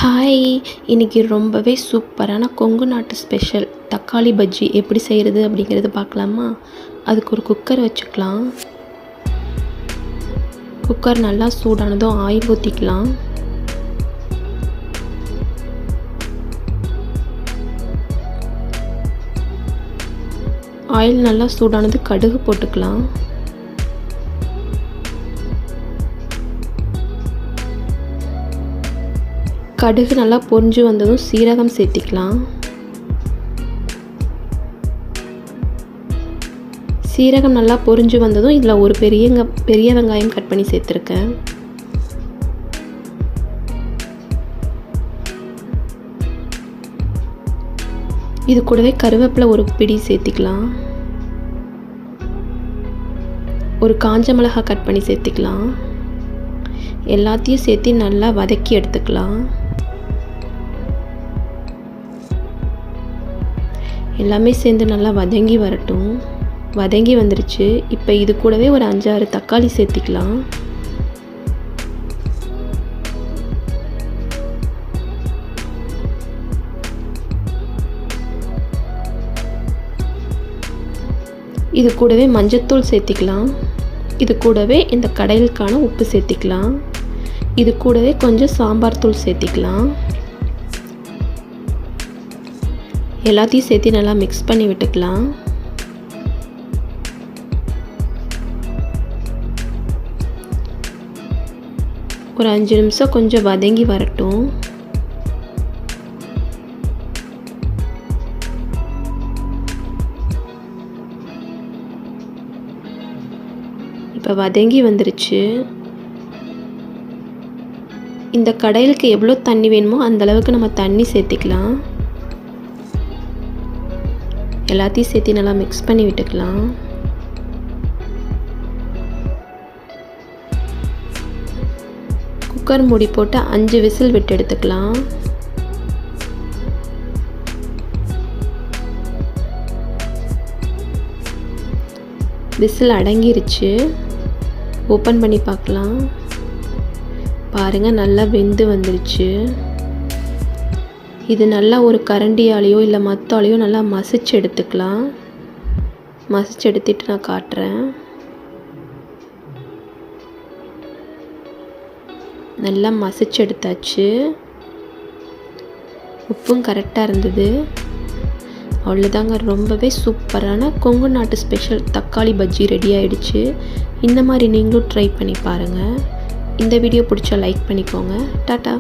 Hi, இன்றைக்கி ரொம்பவே சூப்பரான கொங்கு நாட்டு ஸ்பெஷல் தக்காளி பஜ்ஜி எப்படி செய்கிறது அப்படிங்கிறது பார்க்கலாமா? அதுக்கு ஒரு குக்கர் வச்சுக்கலாம். குக்கர் நல்லா சூடானதும் ஆயில் ஊற்றிக்கலாம். ஆயில் நல்லா சூடானது கடுகு போட்டுக்கலாம். கடுகு நல்லா பொரிஞ்சு வந்ததும் சீரகம் சேர்த்திக்கலாம். சீரகம் நல்லா பொரிஞ்சு வந்ததும் இதில் ஒரு பெரிய வெங்காயம் கட் பண்ணி சேர்த்துருக்கேன். இது கூடவே கருவேப்பிலை ஒரு பிடி சேர்த்திக்கலாம். ஒரு காஞ்ச மிளகாய் கட் பண்ணி சேர்த்திக்கலாம். எல்லாத்தையும் சேர்த்து நல்லா வதக்கி எடுத்துக்கலாம். எல்லாமே சேர்ந்து நல்லா வதங்கி வரட்டும். வதங்கி வந்துருச்சு. இப்போ இது கூடவே ஒரு 5-6 தக்காளி சேர்த்திக்கலாம். இது கூடவே மஞ்சத்தூள் சேர்த்திக்கலாம். இது கூடவே இந்த கடையிலுக்கான உப்பு சேர்த்திக்கலாம். இது கூடவே கொஞ்சம் சாம்பார் தூள் சேர்த்திக்கலாம். எல்லாத்தையும் சேர்த்து நல்லா மிக்ஸ் பண்ணி விட்டுக்கலாம். ஒரு 5 நிமிஷம் கொஞ்சம் வதங்கி வரட்டும். இப்போ வதங்கி வந்துருச்சு. இந்த கடையிலுக்கு எவ்வளோ தண்ணி வேணுமோ அந்த அளவுக்கு நம்ம தண்ணி சேர்த்திக்கலாம். எல்லாத்தையும் சேர்த்து நல்லா மிக்ஸ் பண்ணி விட்டுக்கலாம். குக்கர் மூடி போட்டு 5 விசில் விட்டு எடுத்துக்கலாம். விசில் அடங்கிருச்சு. ஓப்பன் பண்ணி பார்க்கலாம். பாருங்கள், நல்லா வெந்து வந்துருச்சு. இது நல்லா ஒரு கரண்டியாலேயோ இல்லை மத்தாலேயோ நல்லா மசிச்சு எடுத்துக்கலாம். மசிச்சு எடுத்துட்டு நான் காட்டுறேன். நல்லா மசிச்சு எடுத்தாச்சு. உப்பும் கரெக்டாக இருந்தது. அவ்வளோதாங்க, ரொம்பவே சூப்பரான கொங்கு நாட்டு ஸ்பெஷல் தக்காளி பஜ்ஜி ரெடி ஆகிடுச்சு. இந்த மாதிரி நீங்களும் ட்ரை பண்ணி பாருங்கள். இந்த வீடியோ பிடிச்சா லைக் பண்ணிக்கோங்க. டாட்டா.